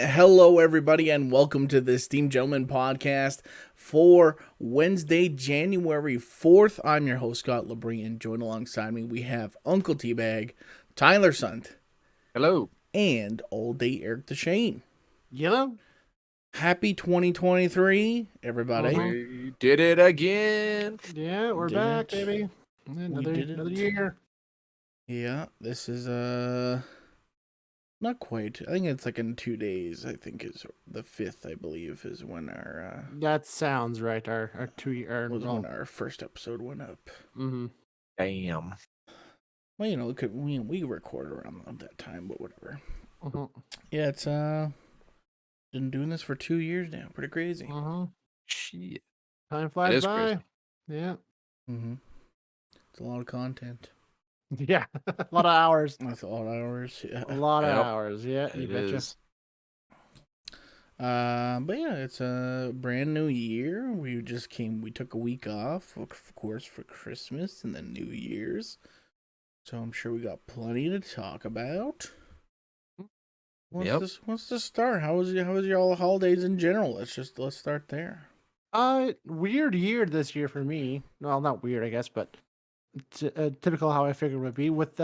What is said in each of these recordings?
Hello, everybody, and welcome to the Esteemed Gentleman podcast for Wednesday, January 4th. I'm your host, Scott Labrie, and joined alongside me, we have Uncle Teabag, Tyler Sunt, Hello. and All Day Eric DeShane. Yellow. Happy 2023, everybody. We did it again. Yeah, we're Did back, it. baby. We did Another it. year. Yeah, this is, not quite. I think it's like in 2 days. I think is the 5th, I believe, is when That sounds right. Our 2 year. when our first episode went up. Mm-hmm. Damn. Well, we record around that time, but whatever. Mm-hmm. Yeah, it's been doing this for 2 years now. Pretty crazy. Mm-hmm. Shit. Time It flies is by. crazy. Yeah. Mm-hmm. It's a lot of content. Yeah. A lot of hours. That's a lot of hours. Yeah. A lot of Yep. hours. Yeah, you It betcha. is. But yeah, it's a brand new year. We took a week off, of course, for Christmas and then New Year's. So I'm sure we got plenty to talk about. What's the start? How was your all holidays in general? Let's start there. Weird year this year for me. Well, not weird, I guess, but typical how I figured it would be with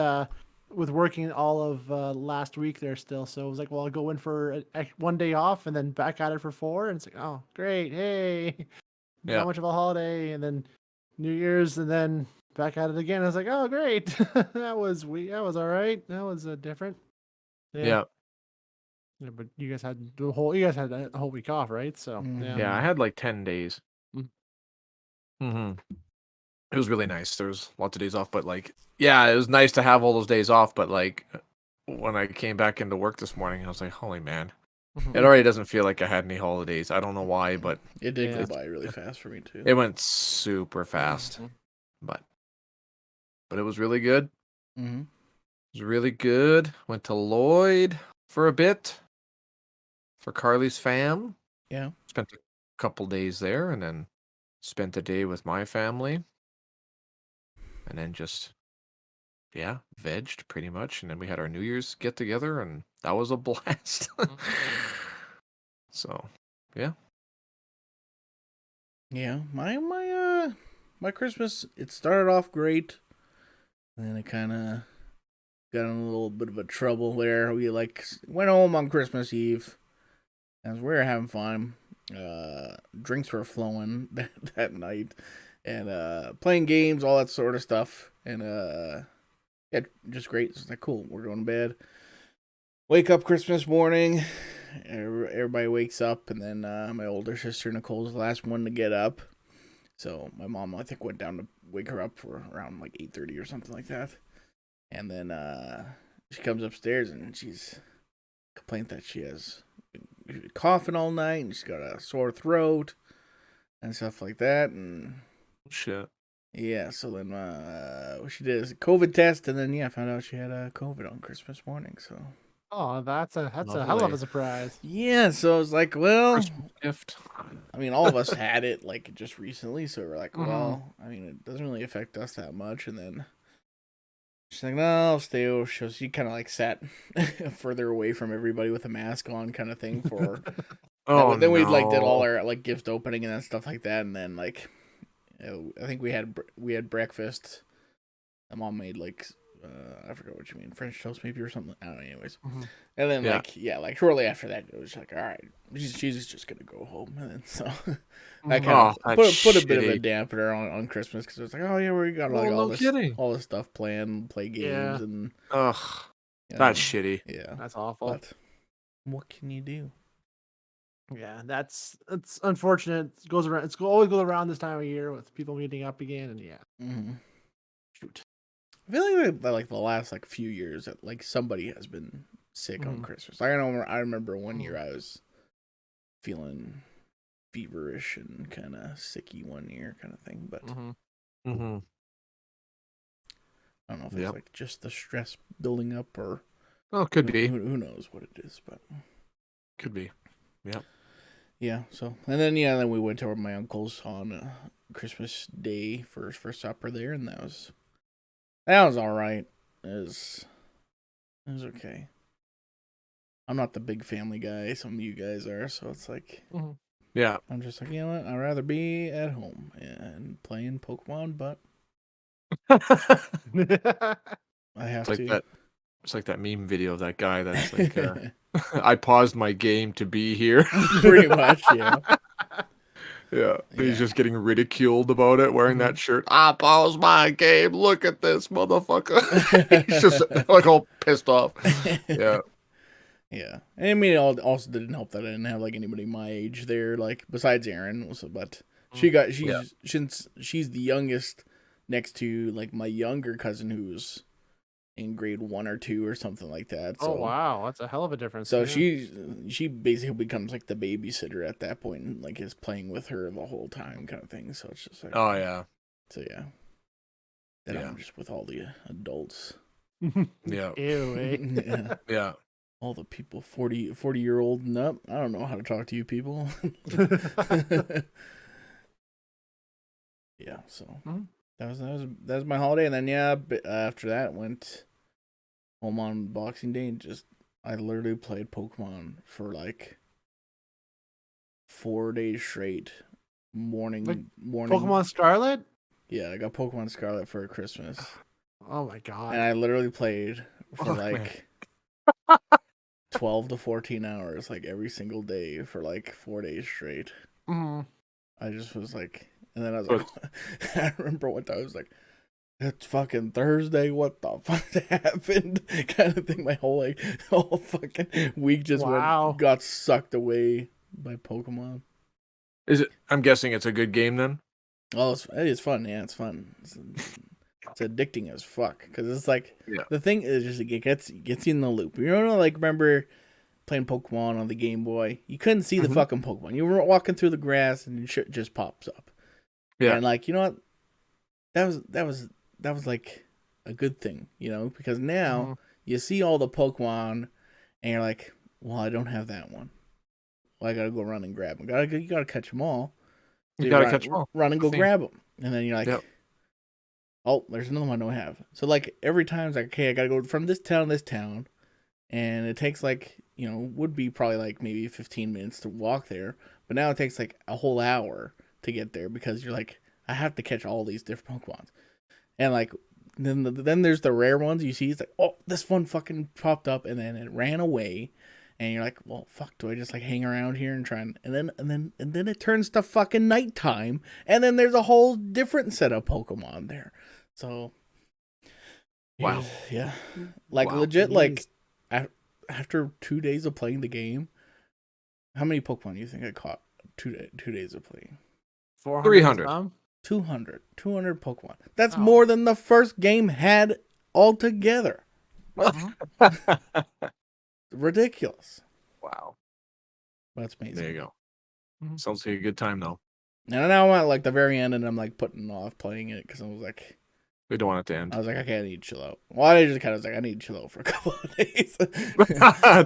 working all of last week there still. So it was like, well, I'll go in for 1 day off and then back at it for 4, and it's like, oh, great, hey, Yeah. not much of a holiday, and then New Year's, and then back at it again. I was like, oh, great, that was all right. That was different. Yeah. Yeah, but you guys had the whole week off, right? So Mhm. Yeah. I had like 10 days. Mm. Mm-hmm. It was really nice. There was lots of days off, but yeah, it was nice to have all those days off. But when I came back into work this morning, I was like, holy man, it already doesn't feel like I had any holidays. I don't know why, but It did Yeah. go by really fast for me too. it went super fast. Mhm. But it was really good. Mm-hmm. It was really good. Went to Lloyd for a bit for Carly's fam. Yeah. Spent a couple days there and then spent a day with my family. And then just, yeah, vegged pretty much. And then we had our New Year's get together and that was a blast. So, yeah. Yeah. My Christmas, it started off great. And then it kinda got in a little bit of a trouble there. We went home on Christmas Eve. As we were having fun. Drinks were flowing that night. And playing games, all that sort of stuff. And yeah, just great. It's like cool. We're going to bed. Wake up Christmas morning. Everybody wakes up, and then my older sister Nicole's the last one to get up. So my mom, I think, went down to wake her up for around like 8:30 or something like that. And then she comes upstairs and she's complained that she has been coughing all night and she's got a sore throat and stuff like that. And Shit. yeah, so then what she did is a COVID test, and then yeah, found out she had COVID on Christmas morning. So Oh, that's a hell of Lovely. a surprise. yeah, so I was like, well, Christmas gift. I mean, all of us had it like just recently, so we're like, Mhm. well, I mean, it doesn't really affect us that much. And then she's like, no, I'll stay over. So she kind of like sat further away from everybody with a mask on, kind of thing. For Oh, then we like did all no. our like gift opening and stuff like that, and then like I think we had breakfast. My mom made like I forgot what you mean, French toast maybe or something. I don't know. Anyways, Mhm. and then Yeah. like shortly after that, it was like, all right, she's just gonna go home, and then so I Mhm. kind Oh, of that's put a bit of a shitty. dampener on Christmas because it was like, oh yeah, we got like Oh, no kidding. all this stuff planned, play games, Yeah. and Ugh, you that's know, shitty. yeah. That's awful. But what can you do? Yeah, it's unfortunate. It goes around. Always goes around this time of year with people meeting up again, and yeah, Mm-hmm. shoot. I feel like the last like few years that like somebody has been sick on Mhm. Christmas. I remember one year Mhm. I was feeling feverish and kind of sicky one year kind of thing, but Mhm. Mm-hmm. I don't know if it's Yep. like just the stress building up or Oh, could be. who knows what it is, but Could be. Yep. yeah. So and then we went to my uncle's on Christmas Day for supper there, and that was all right. It was okay. I'm not the big family guy. Some of you guys are, so it's like Yeah. I'm just like, you know what? I'd rather be at home and playing Pokemon, but I have It's like to. that. It's like that meme video of that guy that's like, I paused my game to be here. Pretty much, yeah. Yeah. He's Yeah. just getting ridiculed about it, wearing that shirt. I paused my game. Look at this motherfucker. He's just like all pissed off. Yeah. Yeah. And I mean, it also didn't help that I didn't have like anybody my age there, like besides Aaron. So, but she's the youngest next to like my younger cousin who's in grade 1 or 2 or something like that. So, Oh wow, that's a hell of a difference. So yeah. she basically becomes like the babysitter at that point and like is playing with her the whole time kind of thing. So it's just like, Oh yeah. So yeah. Then Yeah. I'm just with all the adults. Yeah. Ew. Eh? Yeah. Yeah. All the people 40-year-old and up. I don't know how to talk to you people. Yeah, so that was my holiday, and then after that went home on Boxing Day and just I literally played Pokemon for like 4 days straight. Morning. Pokemon Scarlet? Yeah, I got Pokemon Scarlet for Christmas. Oh my god. And I literally played for 12 to 14 hours like every single day for like 4 days straight. I just was like, and then I was like, I remember one time I was like, it's fucking Thursday. What the fuck happened? Kind of thing. My whole fucking week just got sucked away by Pokemon. Is it? I'm guessing it's a good game then. Oh, it's fun. Yeah, it's fun. It's addicting as fuck because it's like the thing is just it gets you in the loop. You know, like remember playing Pokemon on the Game Boy? You couldn't see the fucking Pokemon. You were walking through the grass and shit just pops up. Yeah, and like you know what? That was like a good thing, you know, because now you see all the Pokemon and you're like, well, I don't have that one. Well, I gotta go run and grab them. You gotta catch them all. So you gotta catch them all. Run and go grab them, and then you're like, oh, there's another one I don't have. So like every time it's like, okay, I gotta go from this town to this town, and it takes like would be probably like maybe 15 minutes to walk there, but now it takes like a whole hour to get there because you're like, I have to catch all these different Pokemon. And like then there's the rare ones you see. It's like, oh, this one fucking popped up and then it ran away, and you're like, well, fuck, do I just like hang around here and try and then it turns to fucking nighttime, and then there's a whole different set of Pokemon there. So, wow, yeah, like legit, like after 2 days of playing the game, how many Pokemon do you think I caught 2 days of playing? 300. 200 Pokemon. That's more than the first game had altogether. Ridiculous. Wow. That's amazing. There you go. Sounds like a good time though. And now I'm at like the very end, and I'm like putting off playing it because I was like, we don't want it to end. I was like, I need to chill out. Well, I just kind of was like, I need to chill out for a couple of days.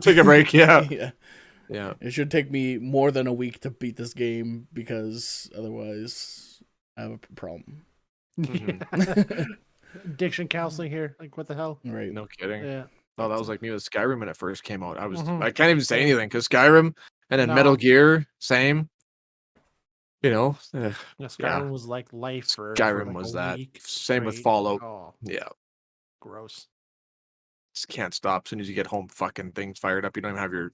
Take a break. Yeah. Yeah. It should take me more than a week to beat this game because otherwise I have a problem. Addiction counseling here. Like, what the hell? Right. No kidding. Yeah. Oh, that was like me with Skyrim when it first came out. I can't even say anything because Skyrim and then Metal Gear, same. Skyrim was like life for Skyrim like was a that. week Same with straight. Fallout. Oh, yeah. Gross. Just can't stop. As soon as you get home, fucking things fired up. You don't even have your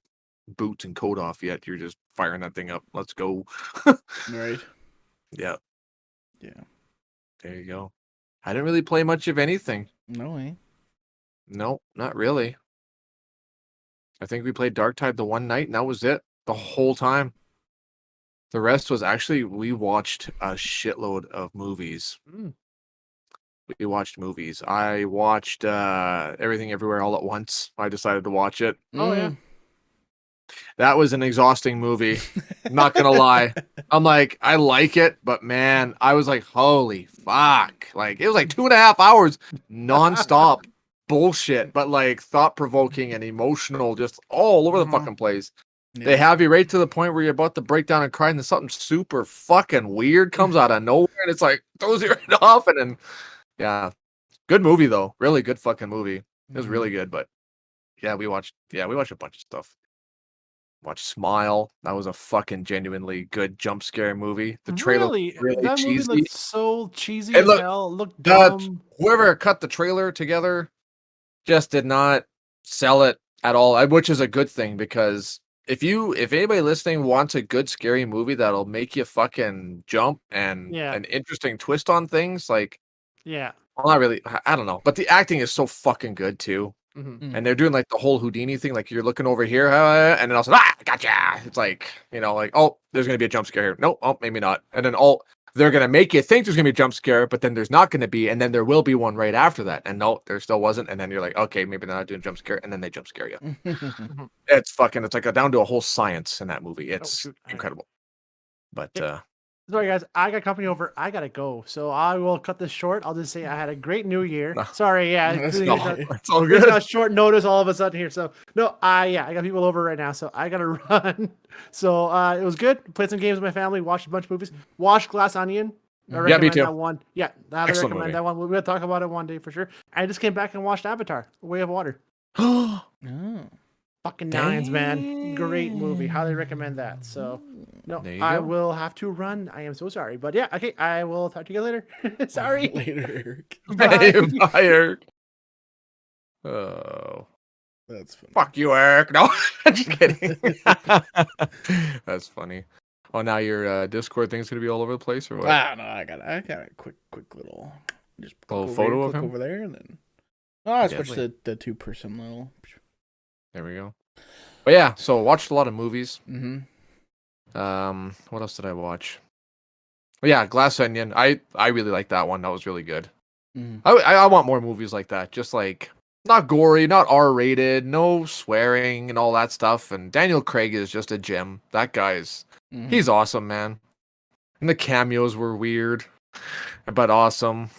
boots and coat off yet. You're just firing that thing up. Let's go. Right. Yeah. Yeah. There you go. I didn't really play much of anything. No way. No, not really. I think we played Darktide the one night, and that was it the whole time. The rest was actually, we watched a shitload of movies. We watched movies. I watched Everything Everywhere All at Once. I decided to watch it. Oh, yeah. That was an exhausting movie. Not going to lie. I'm like, I like it, but man, I was like, holy fuck. Like, it was like 2.5 hours nonstop bullshit, but like thought-provoking and emotional, just all over the fucking place. Yeah. They have you right to the point where you're about to break down and cry, and then something super fucking weird comes out of nowhere, and it's like, throws you right off, and then, yeah. Good movie, though. Really good fucking movie. It was really good, but we watched a bunch of stuff. Watched Smile. That was a fucking genuinely good jump scare movie. The trailer was Really, really that movie cheesy. looked so cheesy It as looked hell. It looked that dumb. whoever cut the trailer together just did not sell it at all, which is a good thing because if anybody listening wants a good scary movie that'll make you fucking jump and Yeah, an interesting twist on things, like, yeah. well, not really, I don't know, but the acting is so fucking good too. Hmm. And they're doing like the whole Houdini thing, like you're looking over here, and then also gotcha. It's like, like, oh, there's gonna be a jump scare here. Nope, oh, maybe not. And then they're gonna make you think there's gonna be a jump scare, but then there's not gonna be, and then there will be one right after that. And no, there still wasn't. And then you're like, okay, maybe they're not doing jump scare, and then they jump scare you. Hmm. It's like down to a whole science in that movie. Oh It's shoot! incredible. But Okay. Sorry, guys. I got company over. I gotta go, so I will cut this short. I'll just say I had a great New Year. no, Sorry, yeah, That's no, okay. it's all it's good. not short notice all of a sudden here. So no, I got people over right now, so I gotta run. So it was good. Played some games with my family. Watched a bunch of movies. Watched Glass Onion. I Yeah, me recommend too. that one. Yeah, I highly Excellent recommend movie. that one. We're gonna talk about it one day for sure. I just came back and watched Avatar: Way of Water. Oh. Fucking nines, man. Great movie. Highly recommend that. So, no, There you I go. will have to run. I am so sorry. But yeah, okay. I will talk to you later. Sorry. Later. Bye. Bye, Eric. Oh. That's funny. Fuck you, Eric. No, just kidding. That's funny. Oh, now your Discord thing's gonna be all over the place, or what? Ah, no, I got a quick little, just click Little over here, photo of click him? over there, and then I switched Deadly. the 2-person little. There we go. But yeah, so watched a lot of movies. Mm-hmm. What else did I watch? Oh, yeah, Glass Onion. I really like that one. That was really good. Mm-hmm. I want more movies like that. Just like not gory, not R-rated, no swearing and all that stuff. And Daniel Craig is just a gem. That guy's he's awesome, man. And the cameos were weird, but awesome.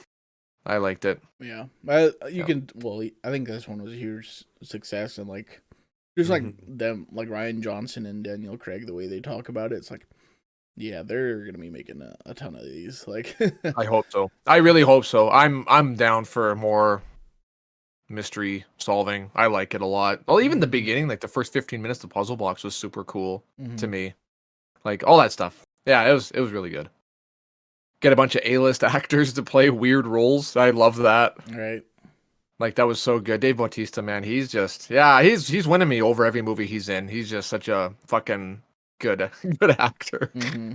I liked it. Yeah, you Yeah. can. Well, I think this one was a huge success, and like, just like them, like Ryan Johnson and Daniel Craig, the way they talk about it, it's like, yeah, they're gonna be making a ton of these. Like, I hope so. I really hope so. I'm down for more mystery solving. I like it a lot. Well, even the beginning, like the first 15 minutes, the puzzle box was super cool to me. Like all that stuff. Yeah, it was really good. Get a bunch of A-list actors to play weird roles. I love that. Right. Like that was so good. Dave Bautista, man, he's just he's winning me over every movie he's in. He's just such a fucking good actor. Mm-hmm.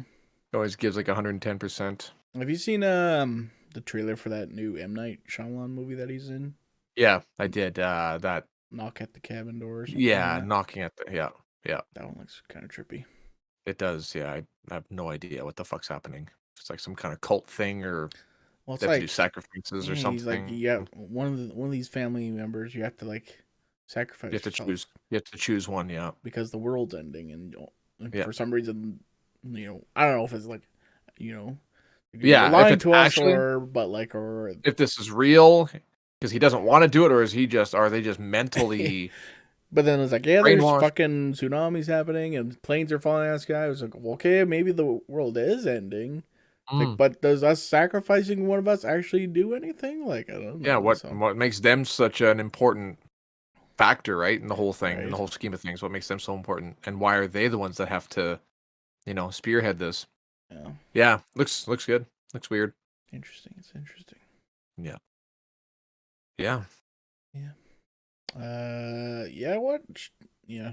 Always gives like 110%. Have you seen the trailer for that new M. Night Shyamalan movie that he's in? Yeah, I did that. Knock at the Cabin Door or something Yeah, like that? knocking at the yeah. That one looks kind of trippy. It does. Yeah, I have no idea what the fuck's happening. It's like some kind of cult thing, or Well, it's they have to do like sacrifices or he's like, something. yeah, one of these family members you have to like sacrifice You have to yourself choose. You have to choose one. Yeah. because the world's ending, and Yeah. for some reason, I don't know if it's like, Yeah, you're if lying it's to us, actually or if this is real, because he doesn't want to do it, or are they just mentally but then it's like, yeah, there's brainwashed? fucking tsunamis happening and planes are falling out of the sky. I was like, well, okay, maybe the world is ending. Like, but does us sacrificing one of us actually do anything? Like, I don't know. Yeah, what So, makes them such an important factor, right, in the whole thing, in the right. whole scheme of things? What makes them so important, and why are they the ones that have to, spearhead this? Yeah. Yeah, looks good. Looks weird. Interesting. It's interesting. Yeah. Yeah. Yeah,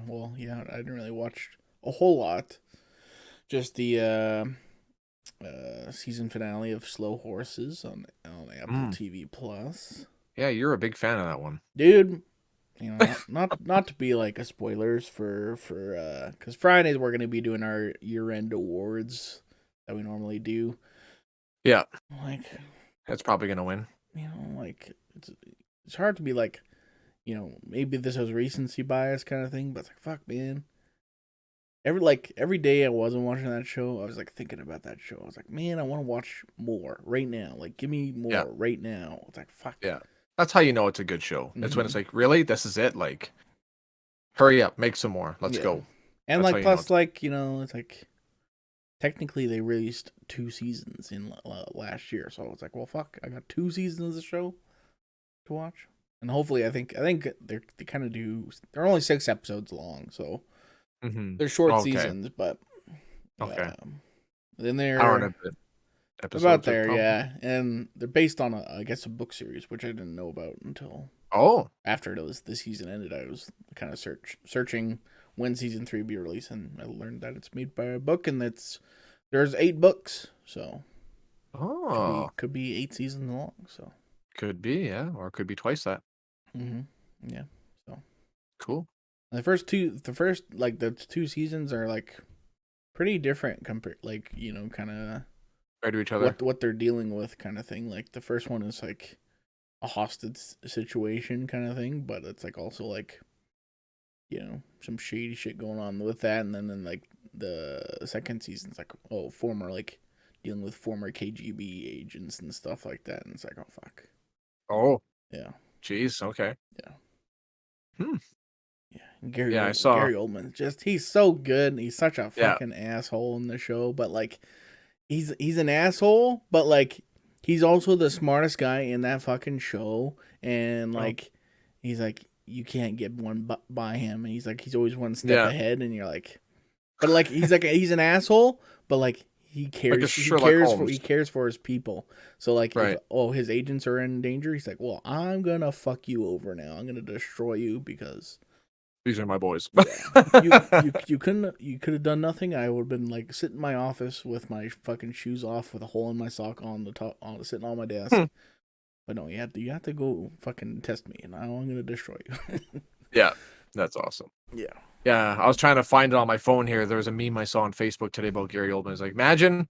well, yeah, I didn't really watch a whole lot. Just the season finale of Slow Horses on Apple TV Plus. Yeah, you're a big fan of that one. Dude, not to be like a spoilers for cuz Fridays we're going to be doing our year-end awards that we normally do. Yeah. Like, That's probably going to win. like it's hard to be like, maybe this was recency bias kind of thing, but it's like, fuck, man. Every day I wasn't watching that show, I was like thinking about that show. I was like, man, I want to watch more right now. Like, give me more right now. It's like, fuck. Yeah. That's how you know it's a good show. It's when it's like, really? This is it? Like, hurry up, make some more. Let's go. And That's like, plus, like, it's like, technically they released 2 seasons in last year. So it's like, well, fuck, I got 2 seasons of the show to watch. and hopefully, I think they kind of do. They're only 6 episodes long, so they're short Okay. seasons, but Okay. then Hour and they're a bit about episodes are there, probably. yeah. And they're based on I guess a book series, which I didn't know about until Oh. after the season ended. I was kind of searching when season 3 be released, and I learned that it's made by a book, and there's 8 books, so Oh. could be 8 seasons long. So Could be, yeah, or it could be twice that. yeah, so Cool. the two seasons are like pretty different compared, like kind of Right to each other. what they're dealing with, kind of thing. Like the first one is like a hostage situation kind of thing, but it's like also like some shady shit going on with that, and then like the second season's like former like dealing with former KGB agents and stuff like that, and it's like fuck. Oh. Yeah. Jeez. Okay. Yeah. Hmm. Yeah. Yeah, I saw. Gary Oldman, he's so good. He's such a Yeah. fucking asshole in the show, but like he's an asshole, but like he's also the smartest guy in that fucking show, and Oh. like he's like you can't get one by him, and he's always one step Yeah. ahead, and you're like, but like he's an asshole, but like he Like a cares Sherlock Holmes. he cares for his people. So like if Right. his agents are in danger, he's like, well, I'm gonna fuck you over now. I'm gonna destroy you because These are my boys. you could have done nothing. I would have been like sitting in my office with my fucking shoes off with a hole in my sock on the top, sitting on my desk. But no, you have to go fucking test me, and now I'm gonna destroy you. Yeah, that's awesome. Yeah. Yeah, I was trying to find it on my phone here. There was a meme I saw on Facebook today about Gary Oldman. It's like, imagine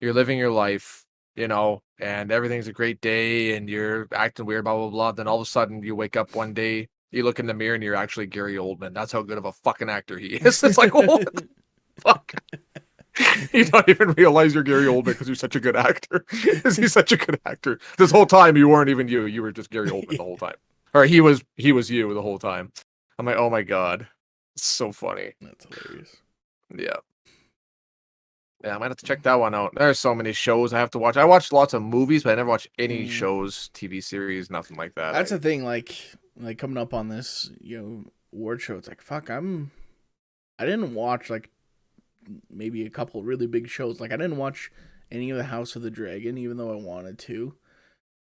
you're living your life, and everything's a great day, and you're acting weird, blah blah blah. Then all of a sudden, you wake up one day, you look in the mirror, and you're actually Gary Oldman. That's how good of a fucking actor he is. It's like, what the fuck? You don't even realize you're Gary Oldman because you're such a good actor. Is he such a good actor? This whole time you weren't even you. You were just Gary Oldman the whole time. Or he was you the whole time. I'm like, oh my god. It's so funny. That's hilarious. Yeah. Yeah, I might have to check that one out. There's so many shows I have to watch. I watched lots of movies, but I never watched any shows, TV series, nothing like that. That's the thing, like coming up on this, award show, it's like fuck, I didn't watch like maybe a couple really big shows. Like I didn't watch any of the House of the Dragon, even though I wanted to.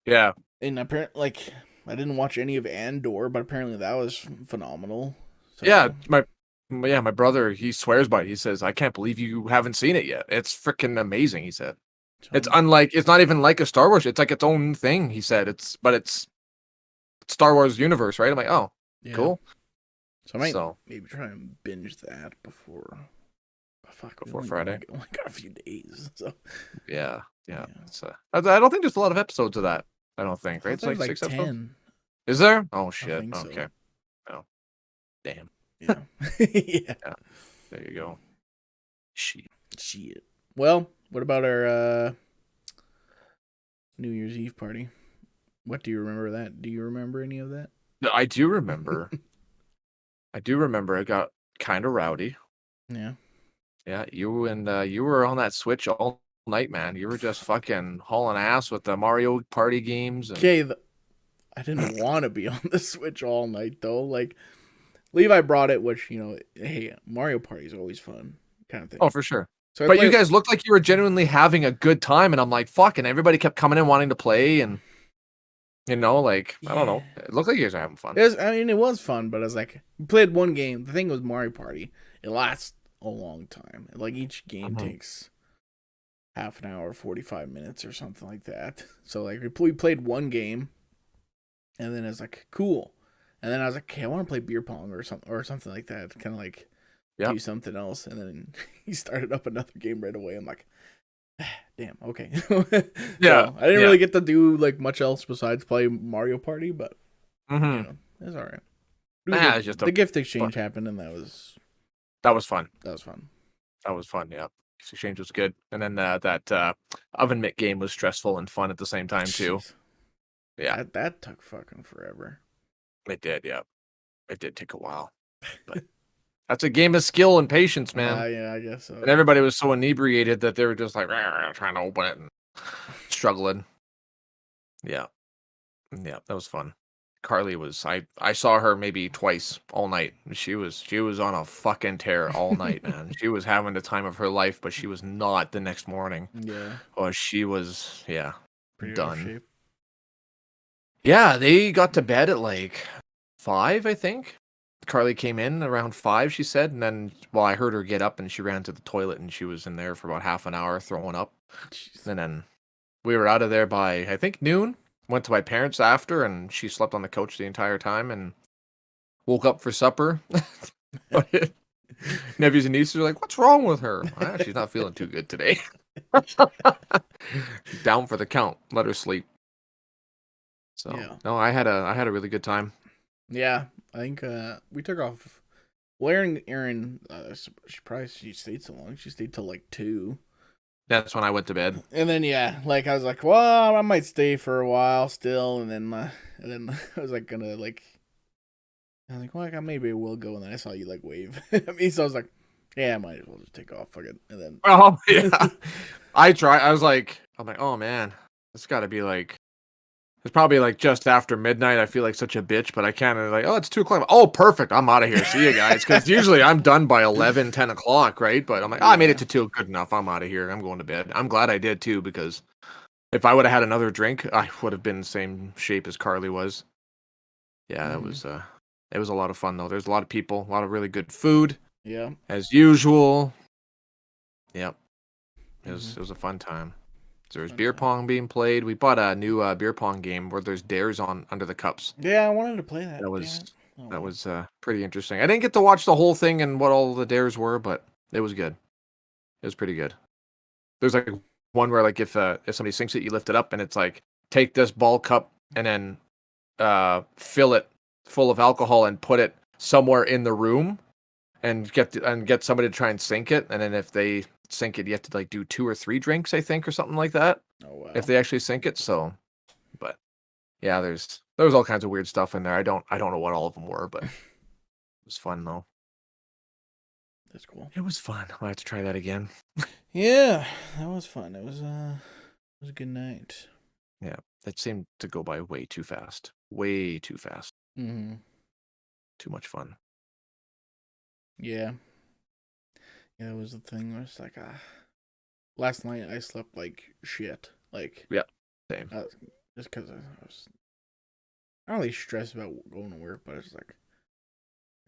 Yeah. And apparently, like I didn't watch any of Andor, but apparently that was phenomenal. So. Yeah, my brother, he swears by it. He says, I can't believe you haven't seen it yet. It's freaking amazing, he said. It's not even like a Star Wars. It's like its own thing, he said. It's Star Wars universe, right? I'm like, oh, yeah. Cool. So I might maybe try and binge that before Friday. Only got a few days. So yeah. I don't think there's a lot of episodes of that. I don't think, right? It's like 6 10. episodes. Is there? Oh shit. Okay. So. Oh. Damn. Yeah. Yeah. There you go. Shit. Well, what about our New Year's Eve party? What do you remember that? Do you remember any of that? I do remember. It got kind of rowdy. Yeah. Yeah, you were on that Switch all night, man. You were just fucking hauling ass with the Mario Party games. Okay, I didn't want to be on the Switch all night though. Like Levi brought it, which hey, Mario Party is always fun, kind of thing. Oh, for sure. So but you guys looked like you were genuinely having a good time, and I'm like, fuck, and everybody kept coming in wanting to play, and I don't know. It looked like you guys were having fun. It was fun, but I was like, we played one game. The thing was Mario Party. It lasts a long time. Like each game takes half an hour, 45 minutes, or something like that. So like we played one game, and then it's like cool, and then I was like, okay, I want to play beer pong or something like that. Kind of like do something else, and then he started up another game right away. I'm like, damn, okay. Yeah, so I didn't really get to do like much else besides play Mario Party, but it's all right. It's just the gift exchange happened, and that was fun. That was fun. Yeah. Gift exchange was good, and then that oven mitt game was stressful and fun at the same time too. Yeah, that took fucking forever. It did, yeah. It did take a while, but that's a game of skill and patience, man. Yeah, I guess so. And everybody was so inebriated that they were just like trying to open it and struggling. Yeah, that was fun. Carly was I saw her maybe twice all night. She was on a fucking tear all night, man. She was having the time of her life, but she was not the next morning. Yeah, Oh, she was pretty out of done. shape. Yeah, they got to bed at like 5, I think. Carly came in around 5, she said, and then I heard her get up and she ran to the toilet and she was in there for about half an hour throwing up. Jeez. And then we were out of there by I think noon. Went to my parents after, and she slept on the couch the entire time and woke up for supper. Nephews and nieces are like, "What's wrong with her?" She's not feeling too good today. Down for the count. Let her sleep. So Yeah. no, I had a really good time. Yeah, I think we took off. Well, Erin, she stayed so long. She stayed till like 2. That's when I went to bed. And then like I was like, well, I might stay for a while still, and then I was like gonna like, I was like, well, maybe I will go, and then I saw you like wave at me, so I was like, yeah, I might as well just take off, fuck it, and then Oh yeah, I tried. I'm like, oh man, it's got to be like. It's probably like just after midnight. I feel like such a bitch, but I kind of like, oh, it's 2 o'clock. Oh, perfect. I'm out of here. See you guys. Because usually I'm done by 11, 10 o'clock, right? But I'm like, I made it to 2. Good enough. I'm out of here. I'm going to bed. I'm glad I did too, because if I would have had another drink, I would have been the same shape as Carly was. Yeah, it was a lot of fun though. There's a lot of people, a lot of really good food. yeah, As usual. Yep. It was a fun time. So there's beer pong being played. We bought a new beer pong game where there's dares on under the cups. yeah, I wanted to play that. That was pretty interesting. I didn't get to watch the whole thing and what all the dares were, but it was good. It was pretty good. There's like one where like if somebody sinks it, you lift it up, and it's like take this ball cup and then fill it full of alcohol and put it somewhere in the room and get somebody to try and sink it, and then if they sink it, you have to like do 2 or 3 drinks, I think, or something like that. Oh wow. If they actually sink it, so. But yeah, there was all kinds of weird stuff in there. I don't know what all of them were, but it was fun though. That's cool. It was fun. I'll have to try that again. Yeah, that was fun. It was a good night. Yeah, that seemed to go by way too fast. Way too fast. Mm-hmm. Too much fun. Yeah. Yeah, it was the thing where it's like, last night I slept like shit. Like, Yeah, same. Just because I not really stressed about going to work, but it's like,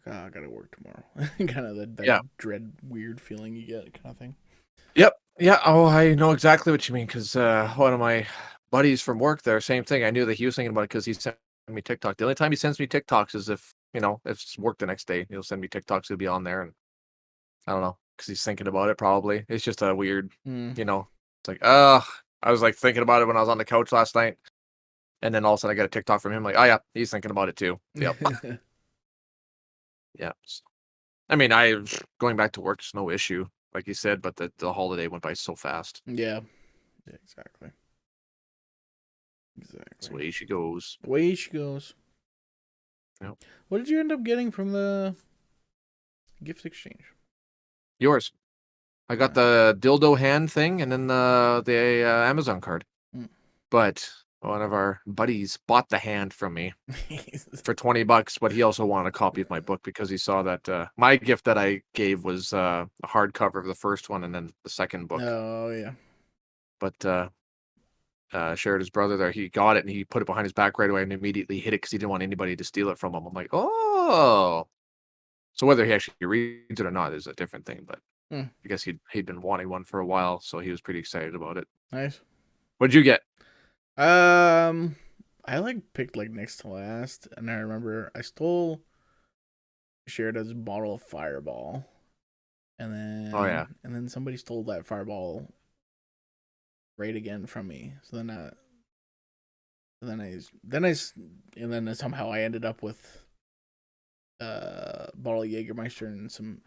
I gotta work tomorrow. Kind of that dread, weird feeling you get, kind of thing. Yep. Yeah. Oh, I know exactly what you mean, because one of my buddies from work there, same thing. I knew that he was thinking about it because he sent me TikTok. The only time he sends me TikToks is if it's work the next day. He'll send me TikToks. He'll be on there, and I don't know, because he's thinking about it. Probably it's just a weird, It's like, I was like thinking about it when I was on the couch last night, and then all of a sudden I got a TikTok from him, like, oh yeah, he's thinking about it too. Yep. Yeah. I mean, going back to work is no issue, like you said, but the holiday went by so fast. Yeah. Yeah, exactly. That's the way she goes. Way she goes. Yep. What did you end up getting from the gift exchange? Yours. I got the dildo hand thing and then the Amazon card. But one of our buddies bought the hand from me for $20, but he also wanted a copy of my book because he saw that my gift that I gave was a hardcover of the first one and then the second book. Oh, yeah. But shared his brother there. He got it and he put it behind his back right away and immediately hid it because he didn't want anybody to steal it from him. I'm like, oh. So whether he actually reads it or not is a different thing, but I guess he'd been wanting one for a while, so he was pretty excited about it. Nice. What'd you get? I like picked like next to last, and I remember I stole Sheridan's bottle of Fireball, and then somebody stole that Fireball right again from me. So then somehow I ended up with bottle of Jägermeister and some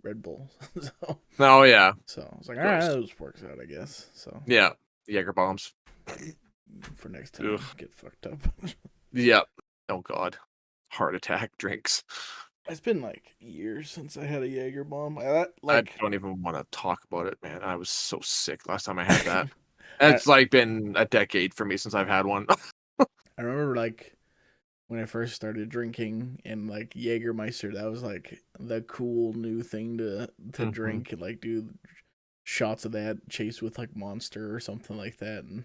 Red Bull. Oh yeah. So I was like, all right, that works out, I guess. So yeah, Jaeger bombs for next time. Get fucked up. Yep. Oh god, heart attack drinks. It's been like years since I had a Jaeger bomb. I don't even want to talk about it, man. I was so sick last time I had that. It's like been a decade for me since I've had one. I remember like when I first started drinking and like Jägermeister, that was like the cool new thing to drink and like do shots of that chased with like Monster or something like that. And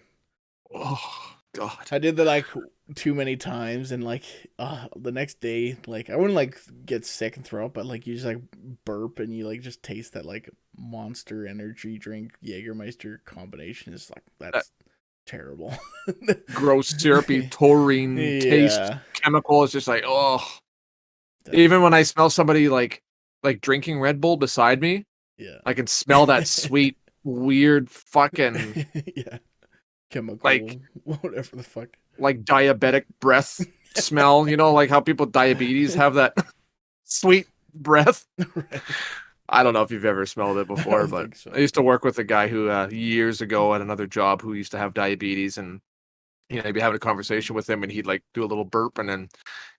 Oh God. I did that like too many times, and like the next day, like I wouldn't like get sick and throw up, but like you just like burp and you like just taste that like Monster energy drink Jägermeister combination is like That that's terrible. gross, syrupy, taurine taste Yeah. chemical is just like, oh. That's, Even when I smell somebody like drinking Red Bull beside me, yeah. I can smell that sweet, weird fucking Yeah. Chemical, like whatever the fuck. diabetic breath smell. You know, like how people with diabetes have that sweet breath. Right. I don't know if you've ever smelled it I before, don't but think so. I used to work with a guy who years ago at another job who used to have diabetes, and I'd be having a conversation with him and he'd like do a little burp, and then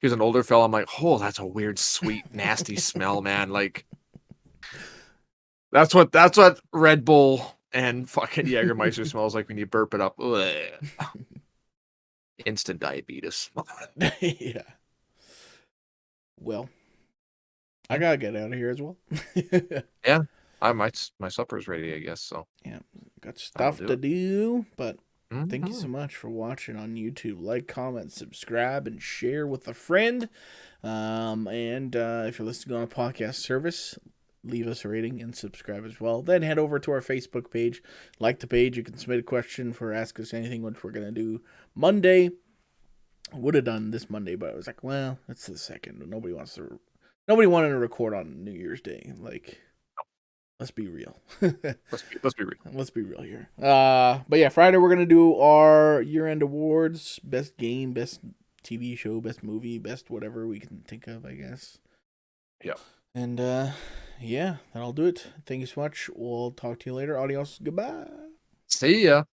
he was an older fella. I'm like, oh, that's a weird, sweet, nasty smell, man. Like that's what Red Bull and fucking Jägermeister smells like when you burp it up. Ugh. Instant diabetes. Yeah. Well, I gotta get out of here as well. Yeah. My supper's ready, I guess. So Yeah, got that'll stuff do to it. do, but thank you so Mhm. much for watching on YouTube. Like, comment, subscribe, and share with a friend. And if you're listening on a podcast service, leave us a rating and subscribe as well. Then head over to our Facebook page. Like the page. You can submit a question for Ask Us Anything, which we're going to do Monday. Would have done this Monday, but I was like, well, it's the second. Nobody wanted to record on New Year's Day. Like, let's be real. Let's be real. Let's be real here. But yeah, Friday we're gonna do our year-end awards: best game, best TV show, best movie, best whatever we can think of, I guess. Yep. And yeah, that'll do it. Thank you so much. We'll talk to you later. Adios. Goodbye. See ya.